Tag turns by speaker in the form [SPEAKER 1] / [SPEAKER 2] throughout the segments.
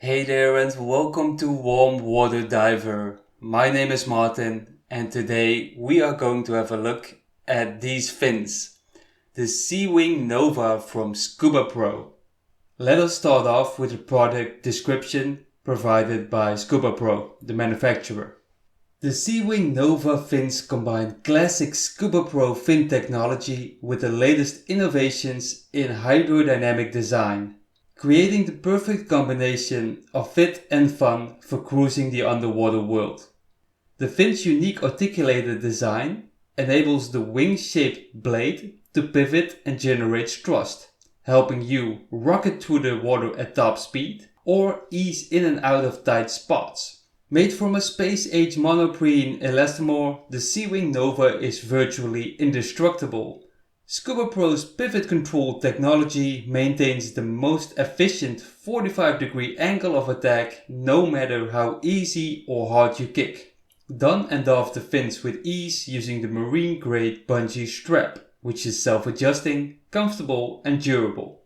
[SPEAKER 1] Hey there and welcome to Warm Water Diver. My name is Martin and today we are going to have a look at these fins. The Seawing Nova from Scuba Pro. Let us start off with the product description provided by Scuba Pro, the manufacturer. The Seawing Nova fins combine classic Scuba Pro fin technology with the latest innovations in hydrodynamic design, creating the perfect combination of fit and fun for cruising the underwater world. The fin's unique articulated design enables the wing-shaped blade to pivot and generates thrust, helping you rocket through the water at top speed or ease in and out of tight spots. Made from a space-age monoprene elastomer, the Seawing Nova is virtually indestructible. Scuba Pro's pivot control technology maintains the most efficient 45-degree angle of attack no matter how easy or hard you kick. Don and doff the fins with ease using the marine-grade bungee strap, which is self-adjusting, comfortable and durable.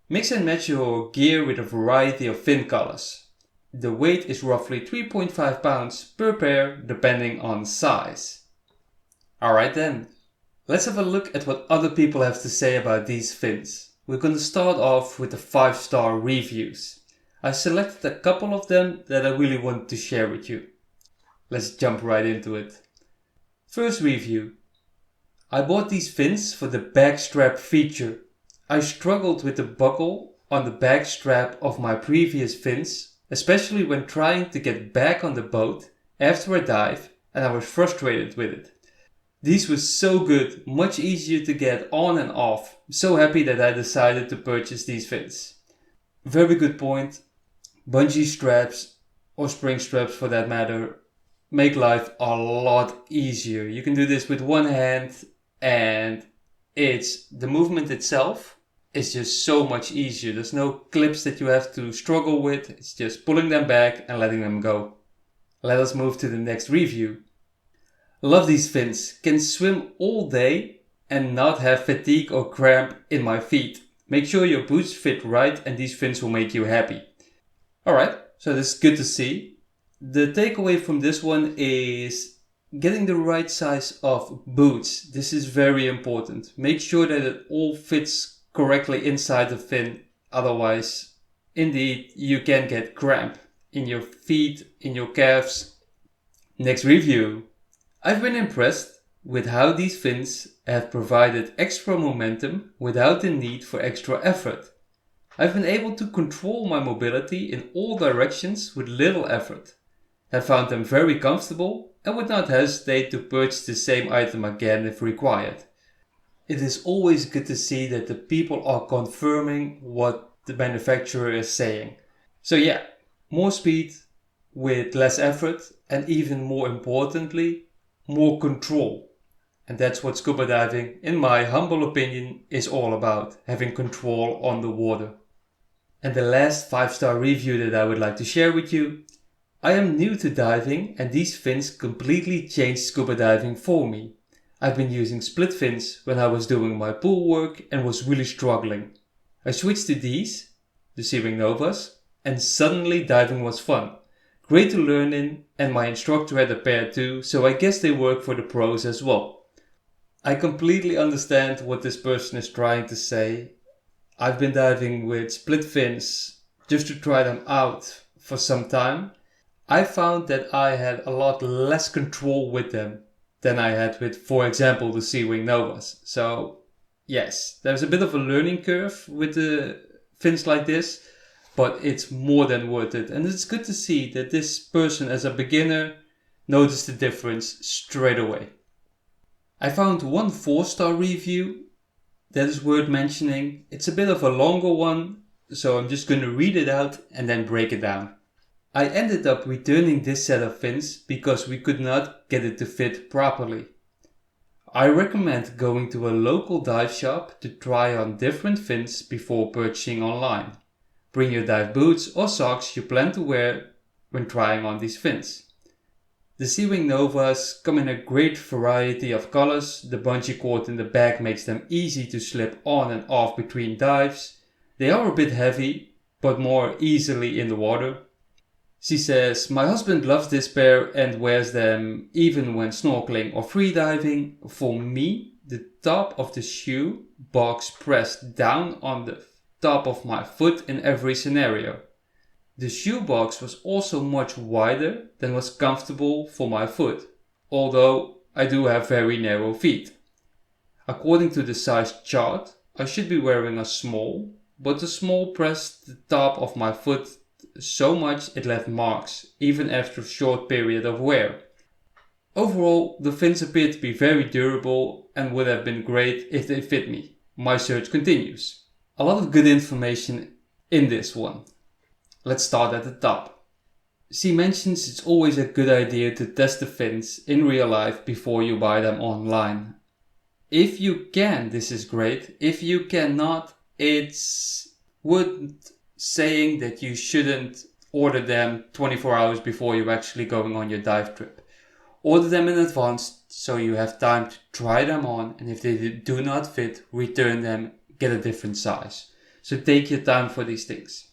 [SPEAKER 1] Mix and match your gear with a variety of fin colors. The weight is roughly 3.5 pounds per pair depending on size. Alright then, let's have a look at what other people have to say about these fins. We're going to start off with the 5-star reviews. I selected a couple of them that I really want to share with you. Let's jump right into it. First review. I bought these fins for the back strap feature. I struggled with the buckle on the back strap of my previous fins, especially when trying to get back on the boat after a dive, and I was frustrated with it. These were so good, much easier to get on and off. I'm so happy that I decided to purchase these fins. Very good point. Bungee straps, or spring straps for that matter, make life a lot easier. You can do this with one hand and the movement itself is just so much easier. There's no clips that you have to struggle with. It's just pulling them back and letting them go. Let us move to the next review. Love these fins. Can swim all day and not have fatigue or cramp in my feet. Make sure your boots fit right and these fins will make you happy. Alright, so this is good to see. The takeaway from this one is getting the right size of boots. This is very important. Make sure that it all fits correctly inside the fin, otherwise indeed you can get cramp in your feet, in your calves. Next review. I've been impressed with how these fins have provided extra momentum without the need for extra effort. I've been able to control my mobility in all directions with little effort. Have found them very comfortable and would not hesitate to purchase the same item again if required. It is always good to see that the people are confirming what the manufacturer is saying. So yeah, more speed with less effort and even more importantly, more control. And that's what scuba diving, in my humble opinion, is all about, having control on the water. And the last 5-star review that I would like to share with you. I am new to diving and these fins completely changed scuba diving for me. I've been using split fins when I was doing my pool work and was really struggling. I switched to these, the Seawing Novas, and suddenly diving was fun. Great to learn in, and my instructor had a pair too, so I guess they work for the pros as well. I completely understand what this person is trying to say. I've been diving with split fins just to try them out for some time. I found that I had a lot less control with them than I had with, for example, the Seawing Novas. So yes, there's a bit of a learning curve with the fins like this, but it's more than worth it. And it's good to see that this person as a beginner noticed the difference straight away. I found one 4-star review that is worth mentioning. It's a bit of a longer one, so I'm just going to read it out and then break it down. I ended up returning this set of fins because we could not get it to fit properly. I recommend going to a local dive shop to try on different fins before purchasing online. Bring your dive boots or socks you plan to wear when trying on these fins. The Seawing Novas come in a great variety of colors. The bungee cord in the back makes them easy to slip on and off between dives. They are a bit heavy, but more easily in the water. She says, my husband loves this pair and wears them even when snorkeling or freediving. For me, the top of the shoe box pressed down on the top of my foot in every scenario. The shoe box was also much wider than was comfortable for my foot, although I do have very narrow feet. According to the size chart, I should be wearing a small, but the small pressed the top of my foot so much it left marks, even after a short period of wear. Overall, the fins appear to be very durable and would have been great if they fit me. My search continues. A lot of good information in this one. Let's start at the top. She mentions it's always a good idea to test the fins in real life before you buy them online. If you can, this is great. If you cannot, it's worth saying that you shouldn't order them 24 hours before you're actually going on your dive trip. Order them in advance so you have time to try them on, and if they do not fit, return them, get a different size. So take your time for these things.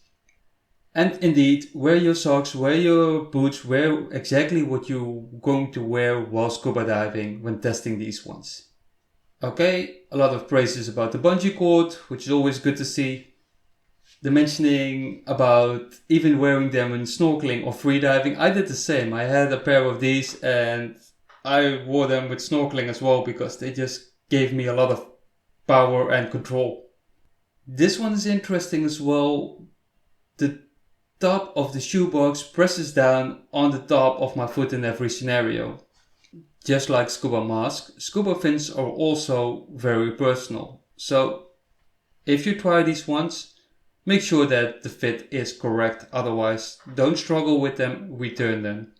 [SPEAKER 1] And indeed, wear your socks, wear your boots, wear exactly what you're going to wear while scuba diving when testing these ones. Okay, a lot of praises about the bungee cord, which is always good to see. The mentioning about even wearing them in snorkeling or freediving, I did the same. I had a pair of these and I wore them with snorkeling as well because they just gave me a lot of power and control. This one is interesting as well. The top of the shoebox presses down on the top of my foot in every scenario. Just like scuba mask, scuba fins are also very personal. So if you try these ones, make sure that the fit is correct, otherwise don't struggle with them, return them.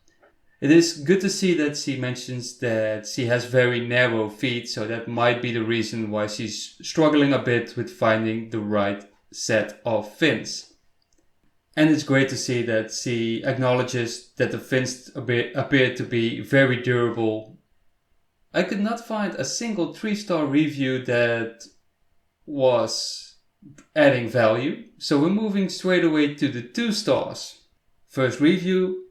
[SPEAKER 1] It is good to see that she mentions that she has very narrow feet, so that might be the reason why she's struggling a bit with finding the right set of fins. And it's great to see that she acknowledges that the fins appear to be very durable. I could not find a single 3-star review that was adding value, so we're moving straight away to the 2 stars. First review: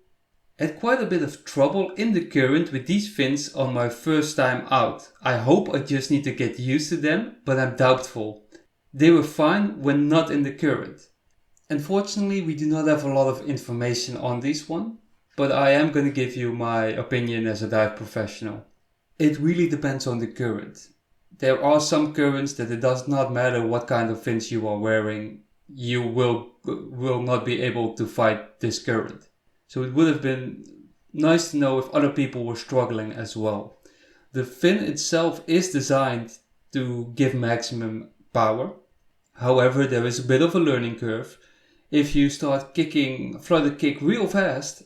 [SPEAKER 1] had quite a bit of trouble in the current with these fins on my first time out. I hope I just need to get used to them, but I'm doubtful. They were fine when not in the current. Unfortunately, we do not have a lot of information on this one, but I am going to give you my opinion as a dive professional. It really depends on the current. There are some currents that it does not matter what kind of fins you are wearing, you will not be able to fight this current. So it would have been nice to know if other people were struggling as well. The fin itself is designed to give maximum power. However, there is a bit of a learning curve. If you start flutter kick real fast,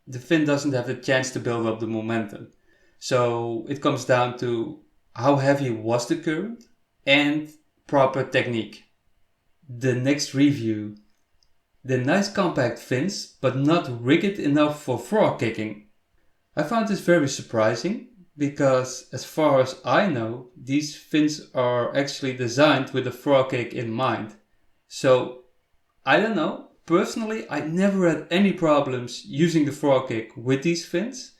[SPEAKER 1] the fin doesn't have the chance to build up the momentum. So it comes down to how heavy was the current and proper technique. The next review: the nice compact fins, but not rigged enough for frog kicking. I found this very surprising because, as far as I know, these fins are actually designed with a frog kick in mind. So, I don't know. Personally, I never had any problems using the frog kick with these fins.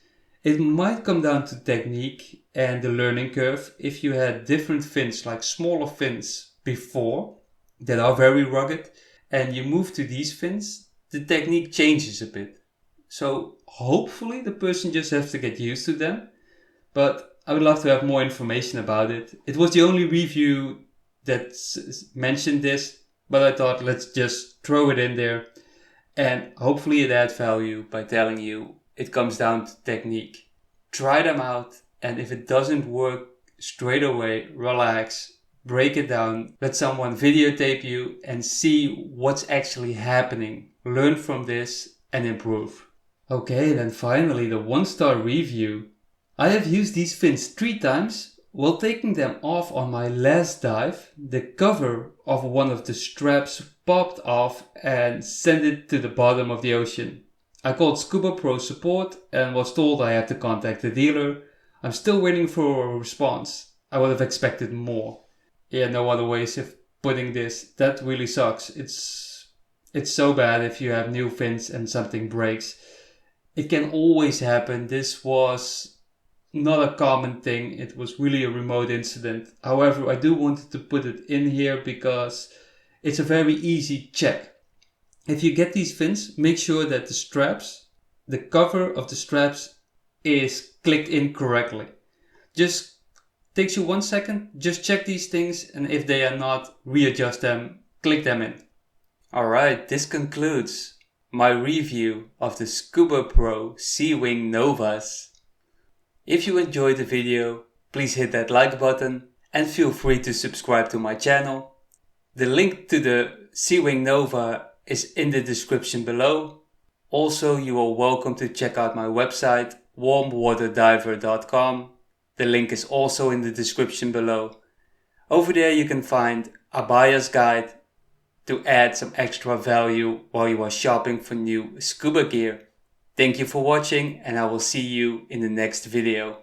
[SPEAKER 1] It might come down to technique and the learning curve. If you had different fins, like smaller fins before, that are very rugged, and you move to these fins, the technique changes a bit. So hopefully the person just has to get used to them. But I would love to have more information about it. It was the only review that mentioned this, but I thought let's just throw it in there. And hopefully it adds value by telling you it comes down to technique. Try them out, and if it doesn't work straight away, relax, break it down, let someone videotape you and see what's actually happening. Learn from this and improve. Okay, then finally the 1-star review. I have used these fins 3 times. While taking them off on my last dive, the cover of one of the straps popped off and sent it to the bottom of the ocean. I called Scuba Pro support and was told I had to contact the dealer. I'm still waiting for a response. I would have expected more. Yeah, no other ways of putting this. That really sucks. It's so bad if you have new fins and something breaks. It can always happen. This was not a common thing. It was really a remote incident. However, I do want to put it in here because it's a very easy check. If you get these fins, make sure that the cover of the straps is clicked in correctly. Just takes you 1 second, just check these things, and if they are not, readjust them, click them in. Alright, this concludes my review of the Scuba Pro Seawing Novas. If you enjoyed the video, please hit that like button and feel free to subscribe to my channel. The link to the Seawing Nova is in the description below. Also, you are welcome to check out my website warmwaterdiver.com. The link is also in the description below. Over there you can find a buyer's guide to add some extra value while you are shopping for new scuba gear. Thank you for watching, and I will see you in the next video.